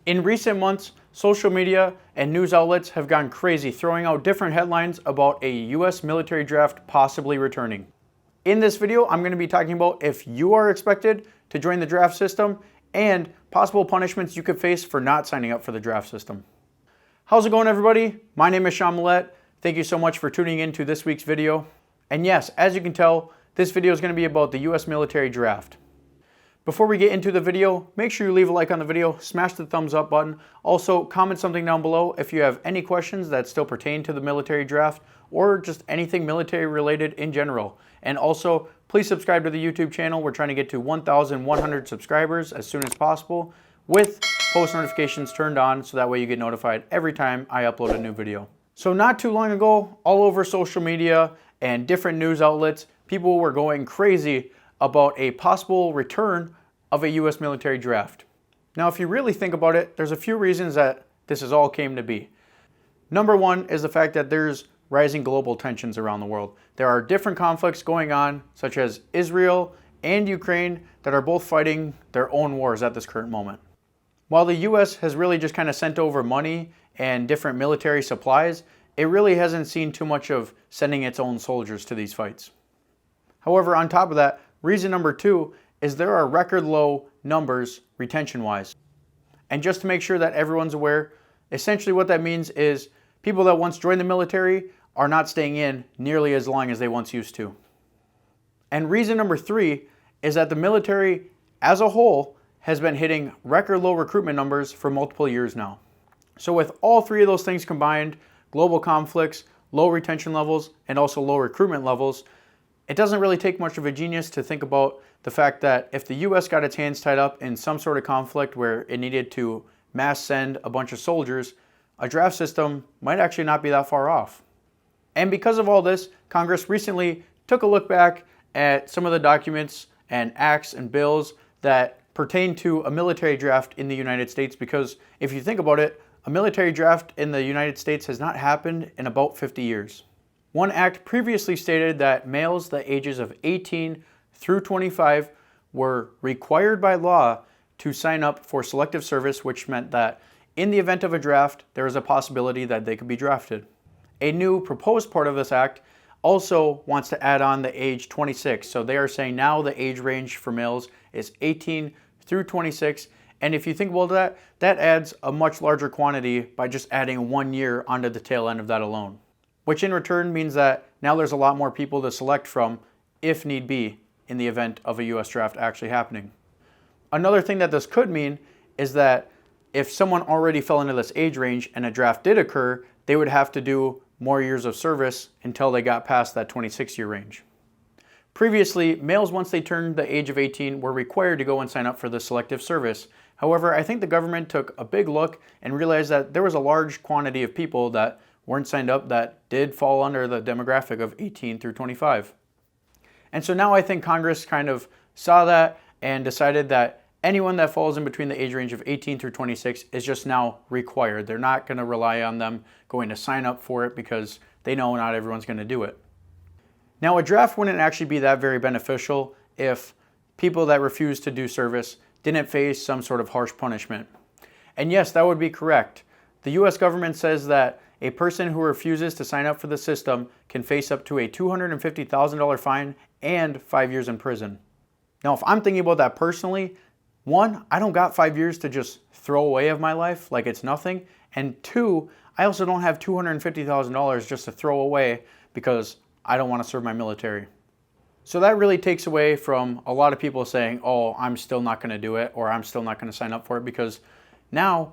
In recent months, social media and news outlets have gone crazy throwing out different headlines about a US military draft possibly returning. In this video, I'm going to be talking about if you are expected to join the draft system and possible punishments you could face for not signing up for the draft system. How's it going, everybody? My name is Sean Millette. Thank you so much for tuning in to this week's video. And yes, as you can tell, this video is going to be about the US military draft. Before we get into the video, make sure you leave a like on the video, smash the thumbs up button. Also, comment something down below if you have any questions that still pertain to the military draft or just anything military related in general. And also, please subscribe to the YouTube channel. We're trying to get to 1,100 subscribers as soon as possible with post notifications turned on so that way you get notified every time I upload a new video. So not too long ago, all over social media and different news outlets, people were going crazy about a possible return of a US military draft. Now, if you really think about it, there's a few reasons that this has all came to be. Number one is the fact that there's rising global tensions around the world. There are different conflicts going on, such as Israel and Ukraine, that are both fighting their own wars at this current moment. While the US has really just kind of sent over money and different military supplies, it really hasn't seen too much of sending its own soldiers to these fights. However, on top of that, reason number two is there are record low numbers retention-wise. And just to make sure that everyone's aware, essentially what that means is people that once joined the military are not staying in nearly as long as they once used to. And reason number three is that the military as a whole has been hitting record low recruitment numbers for multiple years now. So with all three of those things combined, global conflicts, low retention levels, and also low recruitment levels, it doesn't really take much of a genius to think about the fact that if the US got its hands tied up in some sort of conflict where it needed to mass send a bunch of soldiers, a draft system might actually not be that far off. And because of all this, Congress recently took a look back at some of the documents and acts and bills that pertain to a military draft in the United States, because if you think about it, a military draft in the United States has not happened in about 50 years. One act previously stated that males the ages of 18 through 25 were required by law to sign up for selective service, which meant that in the event of a draft, there is a possibility that they could be drafted. A new proposed part of this act also wants to add on the age 26. So they are saying now the age range for males is 18 through 26. And if you think about that, that adds a much larger quantity by just adding 1 year onto the tail end of that alone. Which in return means that now there's a lot more people to select from if need be in the event of a US draft actually happening. Another thing that this could mean is that if someone already fell into this age range and a draft did occur, they would have to do more years of service until they got past that 26-year range. Previously, males, once they turned the age of 18, were required to go and sign up for the selective service. However, I think the government took a big look and realized that there was a large quantity of people that weren't signed up that did fall under the demographic of 18 through 25. And so now I think Congress kind of saw that and decided that anyone that falls in between the age range of 18 through 26 is just now required. They're not going to rely on them going to sign up for it because they know not everyone's going to do it. Now, a draft wouldn't actually be that very beneficial if people that refuse to do service didn't face some sort of harsh punishment. And yes, that would be correct. The US government says that a person who refuses to sign up for the system can face up to a $250,000 fine and 5 years in prison. Now, if I'm thinking about that personally, one, I don't got 5 years to just throw away of my life like it's nothing. And two, I also don't have $250,000 just to throw away because I don't want to serve my military. So that really takes away from a lot of people saying, oh, I'm still not going to do it, or I'm still not going to sign up for it, because now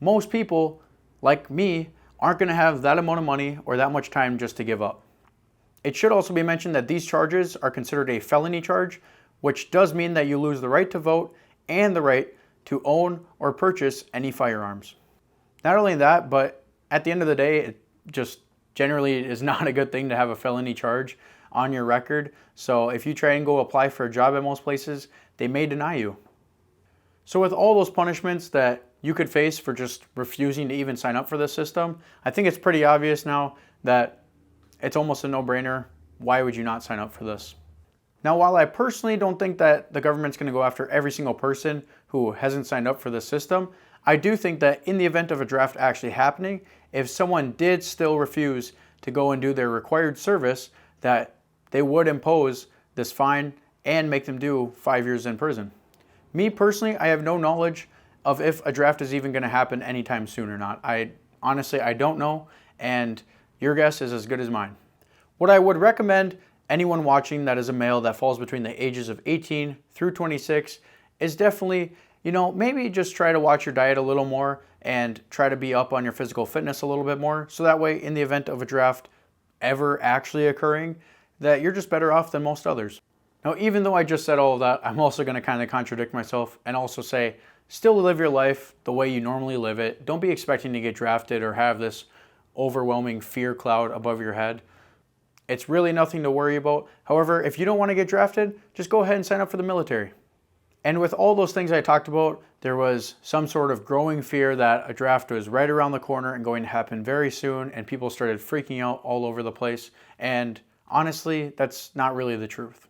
most people like me aren't going to have that amount of money or that much time just to give up. It should also be mentioned that these charges are considered a felony charge, which does mean that you lose the right to vote and the right to own or purchase any firearms. Not only that, but at the end of the day, it just generally is not a good thing to have a felony charge on your record. So if you try and go apply for a job at most places, they may deny you. So with all those punishments that you could face for just refusing to even sign up for this system, I think it's pretty obvious now that it's almost a no-brainer. Why would you not sign up for this? Now, while I personally don't think that the government's going to go after every single person who hasn't signed up for this system, I do think that in the event of a draft actually happening, if someone did still refuse to go and do their required service, that they would impose this fine and make them do 5 years in prison. Me personally, I have no knowledge of if a draft is even going to happen anytime soon or not. Honestly, I don't know, and your guess is as good as mine. What I would recommend anyone watching that is a male that falls between the ages of 18 through 26 is definitely, maybe just try to watch your diet a little more and try to be up on your physical fitness a little bit more. So that way, in the event of a draft ever actually occurring, that you're just better off than most others. Now, even though I just said all of that, I'm also going to kind of contradict myself and also say, still live your life the way you normally live it. Don't be expecting to get drafted or have this overwhelming fear cloud above your head. It's really nothing to worry about. However, if you don't want to get drafted, just go ahead and sign up for the military. And with all those things I talked about, there was some sort of growing fear that a draft was right around the corner and going to happen very soon, and people started freaking out all over the place. And honestly, that's not really the truth.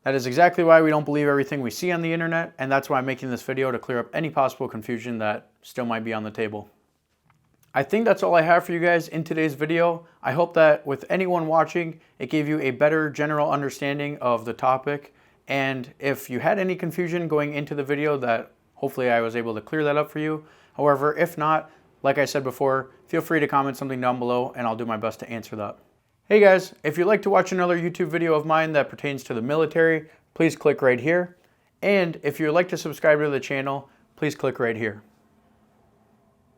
That is exactly why we don't believe everything we see on the internet, and that's why I'm making this video, to clear up any possible confusion that still might be on the table. I think that's all I have for you guys in today's video. I hope that with anyone watching, it gave you a better general understanding of the topic. And if you had any confusion going into the video, that hopefully I was able to clear that up for you. However, if not, like I said before, feel free to comment something down below and I'll do my best to answer that. Hey guys, if you'd like to watch another YouTube video of mine that pertains to the military, please click right here. And if you'd like to subscribe to the channel, please click right here.